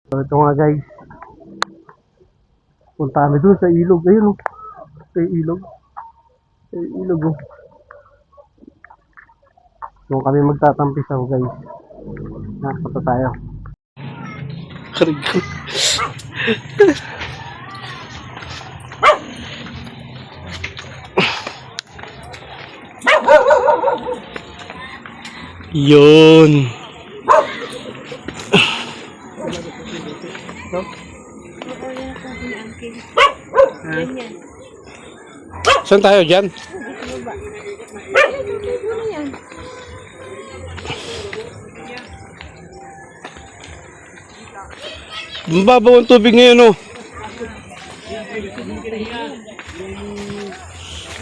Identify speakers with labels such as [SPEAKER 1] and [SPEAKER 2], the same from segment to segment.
[SPEAKER 1] So ito nga guys, punta kami dun sa ilog. Ayun oh, sa ilog. Sa ilog oh. Doon kami magtatampisaw guys. Punta tayo. Karigo. Yun. Saan tayo dyan? Mababaw ang tubig ngayon oh.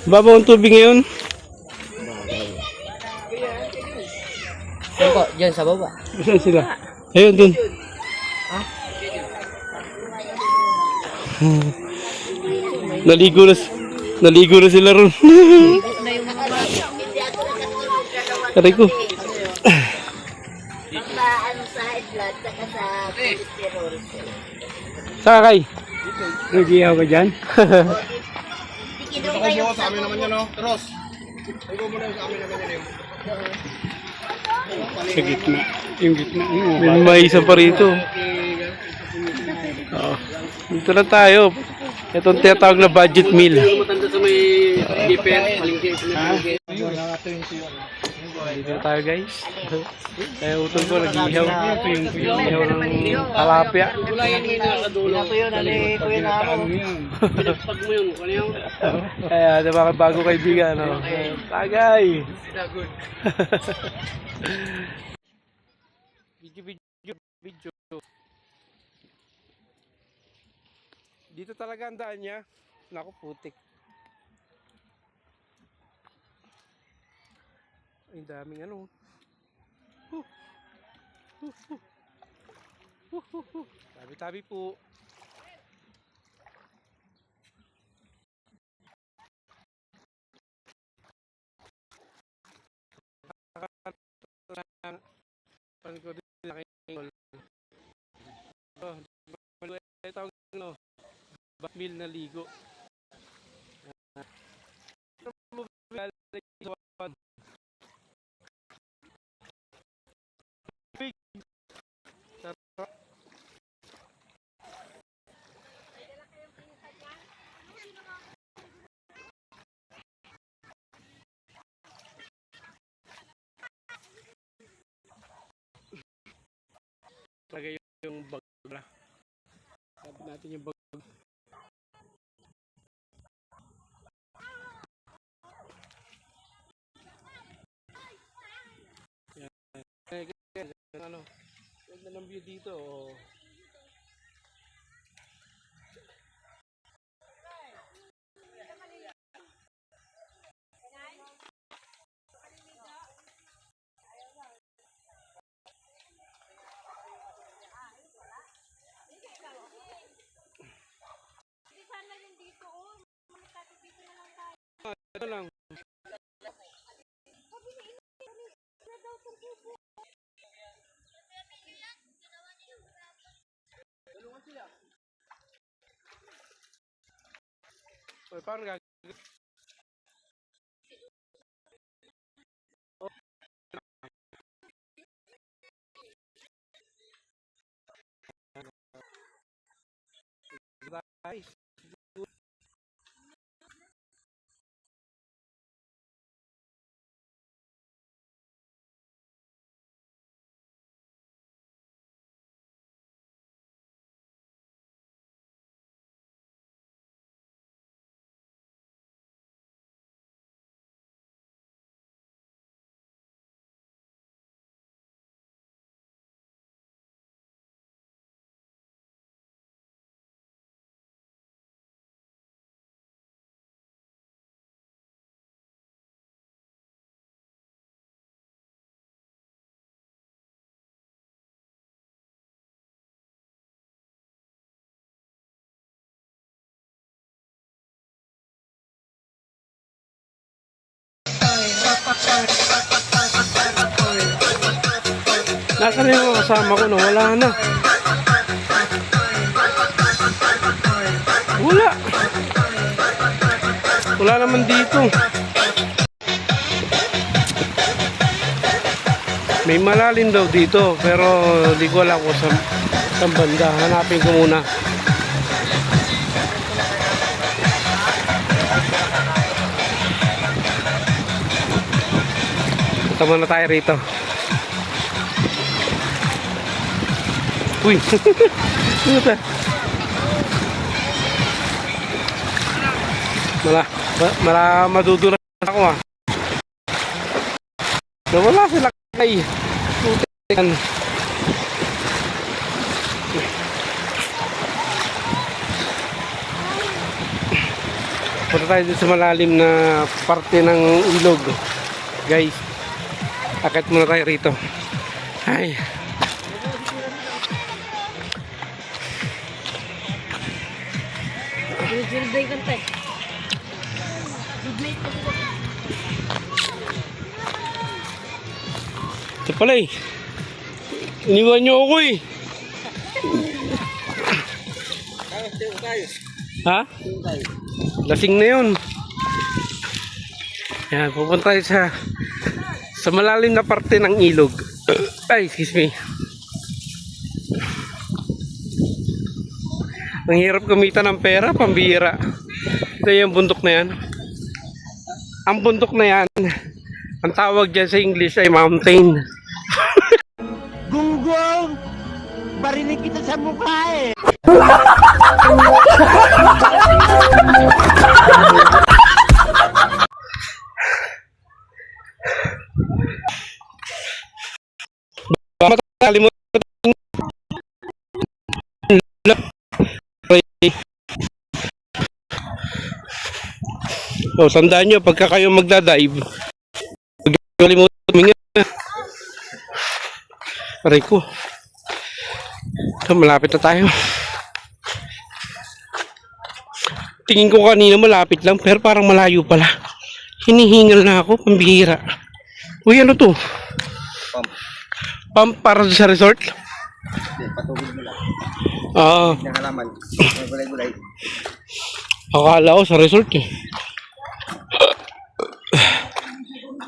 [SPEAKER 1] Mababaw ang tubig ngayon.
[SPEAKER 2] Yan po, dyan sa baba.
[SPEAKER 1] Saan sila? Ayun dun. Naligo na sila ron. Aray ko.
[SPEAKER 3] Sa high blood, saka sa cholesterol.
[SPEAKER 1] Saka kay? Nagiyaw ka dyan?
[SPEAKER 3] Ikinom kayo
[SPEAKER 4] Sa amin naman yan, no? Tros. Ikaw mo na sa amin naman yan.
[SPEAKER 1] Sa gitna. Yung gitna. May isa pa rito. Dito na tayo. Itong tinatawag na budget meal.
[SPEAKER 4] Matanda sa may dipper, palingki.
[SPEAKER 1] Dito na tayo guys. Kaya utol ko nag-ihaw. Ihaw ng talapia.
[SPEAKER 4] Gulayan ngayon na sa dulo. Pag mo yun, kung yung...
[SPEAKER 1] Kaya diba bago kaibigan. No? Tagay. Video. Dito talaga ang daan niya. Naku, putik. Ay, daming ano. Tabi-tabi po. Pan ko din laki. Oh, tawag no. Bakmil na ligo. Lagay yung bag na. Sabi natin yung bag. Ano? Ganda ng view dito. Oh. Ito lang. Oy, paano gagawin? Guys. Nasaan yung kasama ko? No? Wala na. Wala. Wala naman dito. May malalim daw dito, pero di ko alam kung saan banda. Hanapin ko muna. Punta muna tayo rito. Uy! Ano ba? Madudulas ako ah. Nawala sila kay. Putin. Punta tayo dito sa malalim na parte ng ilog. Guys, akit muna tayo rito. Ay. Ito pala eh. Iniwan nyo ako eh. Ha? Lasing na yun. Yan, pupunta tayo sa malalim na parte ng ilog. Ay, excuse me. Ang hirap kumita ng pera, pambihira. Ito yung bundok na yan. Ang bundok na yan, ang tawag dyan sa English ay mountain.
[SPEAKER 2] Gunggong! Barinig kita sa mukha eh!
[SPEAKER 1] O, tandaan nyo, pagka kayo magdadive, kalimutan huminga. Aray ko. Malapit na tayo. Tingin ko kanina malapit lang, pero parang malayo pala. Hinihingal na ako, pambihira. Uy, ano to? Pump para sa resort?
[SPEAKER 4] Patugod mo lang.
[SPEAKER 1] Oo.
[SPEAKER 4] Nakalaman. Gulay-gulay.
[SPEAKER 1] Akala ko sa resort eh.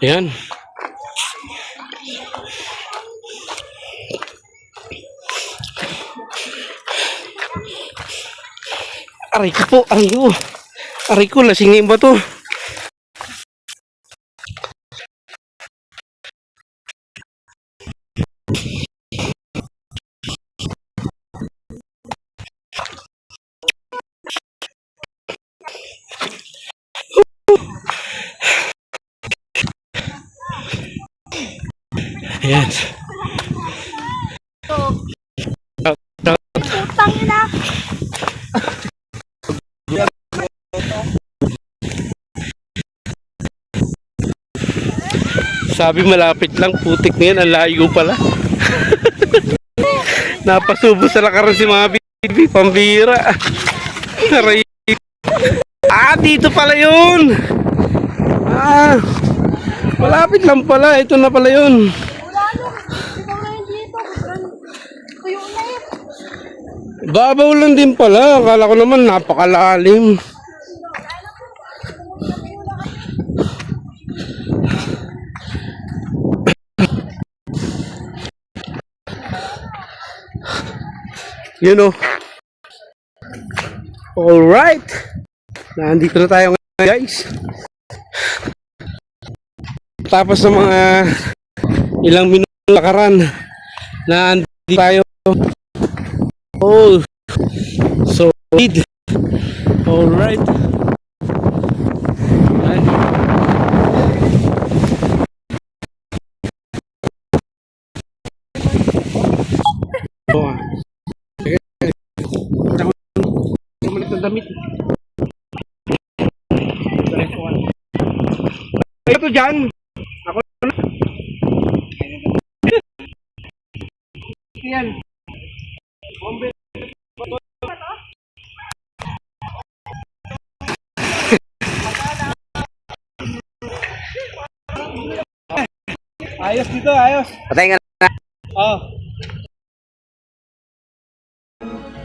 [SPEAKER 1] Ayan. Aray ko po, aray ko. Aray ko, lasingin ba to? Ayan.
[SPEAKER 3] Putang ina.
[SPEAKER 1] Sabi malapit lang, putik na yan, ang layo pala. Napasubo sa lakaran si mga bibi, pambira. Aray. Ah, dito pala yun. Ah, malapit lang pala, ito na pala yun.
[SPEAKER 3] Wala no. Ikaw na yung dito. Tuyo na eh.
[SPEAKER 1] Babaw lang din pala, akala ko naman napakalalim. You know. Alright. Nandito na tayo ngayon, guys. Tapos ng mga ilang minuto lakaran, nandito tayo. Oh, solid. Alright. Ay. Oh. Damit. Ito dyan. Ako na. Yan. Bombe. Ayos dito, ayos.
[SPEAKER 2] Patay nga na!
[SPEAKER 1] Oh.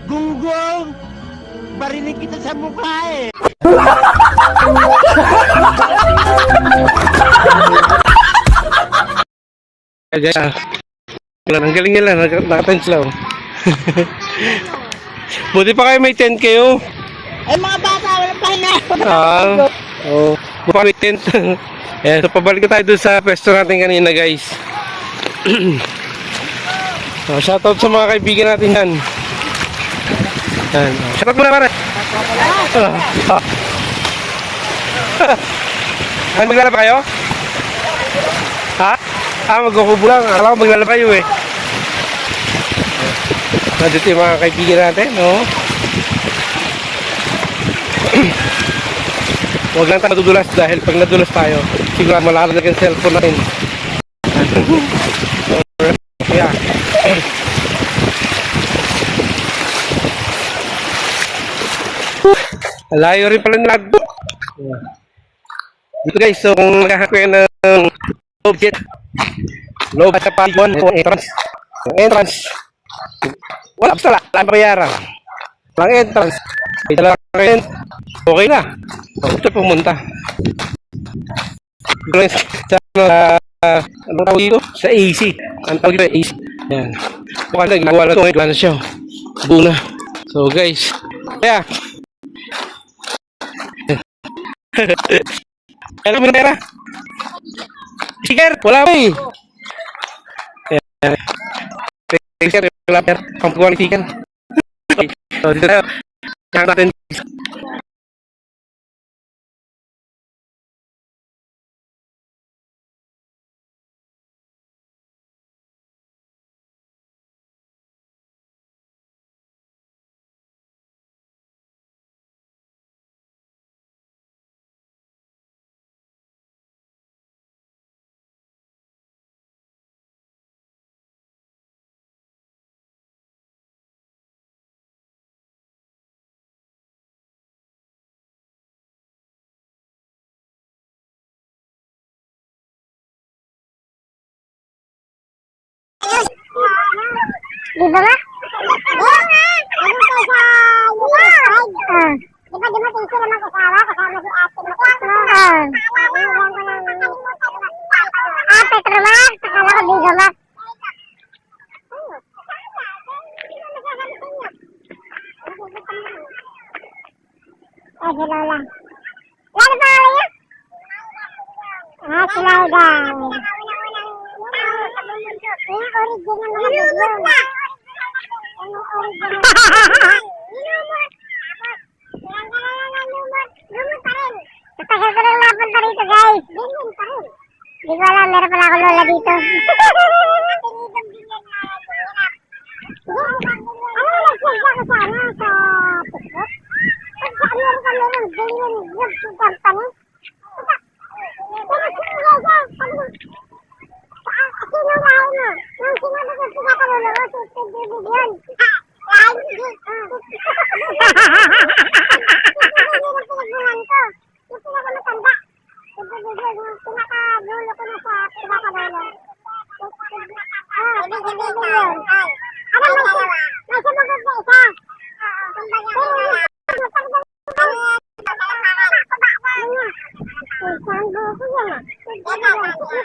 [SPEAKER 2] Gunggong! barinig kita sa mukha eh.
[SPEAKER 1] Guys, ang galing nila, nakatense lang. Buti pa kayo may tent kayo.
[SPEAKER 3] Eh, mga bata, walang pahinga.
[SPEAKER 1] Oh, buti pa may tent. Ayan, so pabalik tayo doon sa pwesto natin kanina, guys. So, shoutout sa mga kaibigan natin yan. Yan. Shoutout muna, pare. Ano, maglalaba kayo? Ha? Magkukubo lang. Alam ko maglalaba kayo eh. Nandito yung mga kaibigan natin, no? Huwag lang tayo madudulas dahil pag nadulas tayo, siguro malalag yung cellphone natin. Yeah. Layo rin pala nilagbo. Dito guys, so kung naghahanap kayo ng object, low at kapag yung entrance, wala basta lang, wala bayaran. Walang entrance, may dala kayo, okay na. Ito pumunta. Anong tawag dito? Sa AC. Ang tawag dito AC. Yan. Mukhang na, ginagawa na ito. Ngayon na siya. Buo na. So guys, kaya. Kaya mo na pera. Sticker, wala pa eh. Yan. Sticker, wala pera. Pampukuha ng sticker. So dito tayo. Kaya natin.
[SPEAKER 5] Di ba ba? Oo nga! Ano ka sa US? Di ba dumating sila mag-asawa kasama si ate mo? Petromax? Akala ko Bigomax. Si Lola. Lalo pa nga niya? Si Lola. Yung original mga video. Yung original. Lumot pa rin. Natagal ko lang napunta rito guys. Ganyan pa rin. Hindi ko alam, meron pala ako lola dito. Ano nag-send ako sa ano? Sa TikTok? Pag sa Amerika meron ganyan YouTube company. Pero sinunahin mo. Nung sinunod ko sila kaluluwa, susubibig yun. Pinagbulan ko. Yung pinakamatanda. Susubibig yung pinakadulo ko na sa pinakadulo. Susubibig yun. Ano may sumugod na isa? Isang buko yan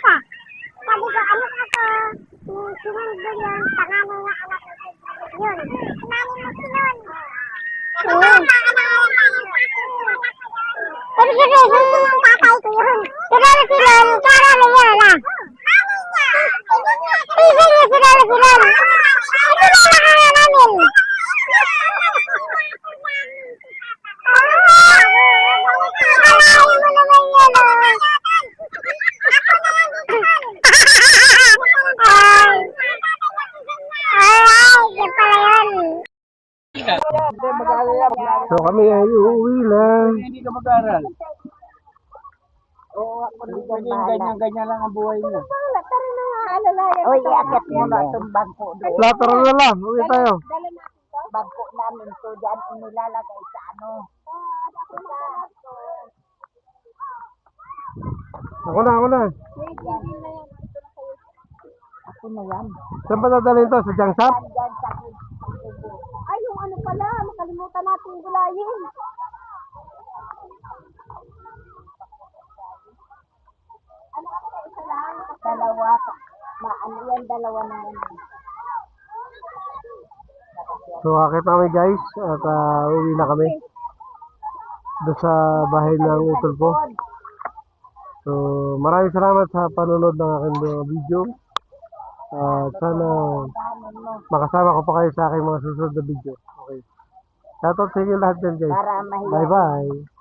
[SPEAKER 5] ah. Sabi ko, ano ako? Sinunod yun. Pangalan nga anak ko. Yun. Sinanin mo sinun. Pero kasi, yung tatay ko yun. Sinunod sinun. Karami niya na. Isa niya sinunod sinun. Ito na nakanga namin. Alahin mo naman yan ah.
[SPEAKER 1] So kami ay uuwi lang.
[SPEAKER 2] Hindi ka mag-aral. Oo, ganyan lang ang buhay mo.
[SPEAKER 3] Uy, iakit mo na itong bangko doon.
[SPEAKER 1] Lateral na lang, uwi tayo.
[SPEAKER 3] Bangko namin to, dyan inilalagay sa ano.
[SPEAKER 1] Ako na.
[SPEAKER 3] Ako na yan.
[SPEAKER 1] Saan pa dadalhin to? Sa Jangsap?
[SPEAKER 3] Dyan sa
[SPEAKER 5] Ay, yung ano pala, makalimutan natin gula Pagkain. Ano kasi isa lang?
[SPEAKER 3] Dalawa. Ano yan, dalawa na yan.
[SPEAKER 1] So, akit na kami guys at uwi na kami doon sa bahay ng utol ko. So, maraming salamat sa panonood ng aking video. Sana makasama ko pa kayo sa aking mga susunod na video. Okay. Shoutout sa inyo lahat dyan guys.
[SPEAKER 3] Para mahiya.
[SPEAKER 1] Bye bye.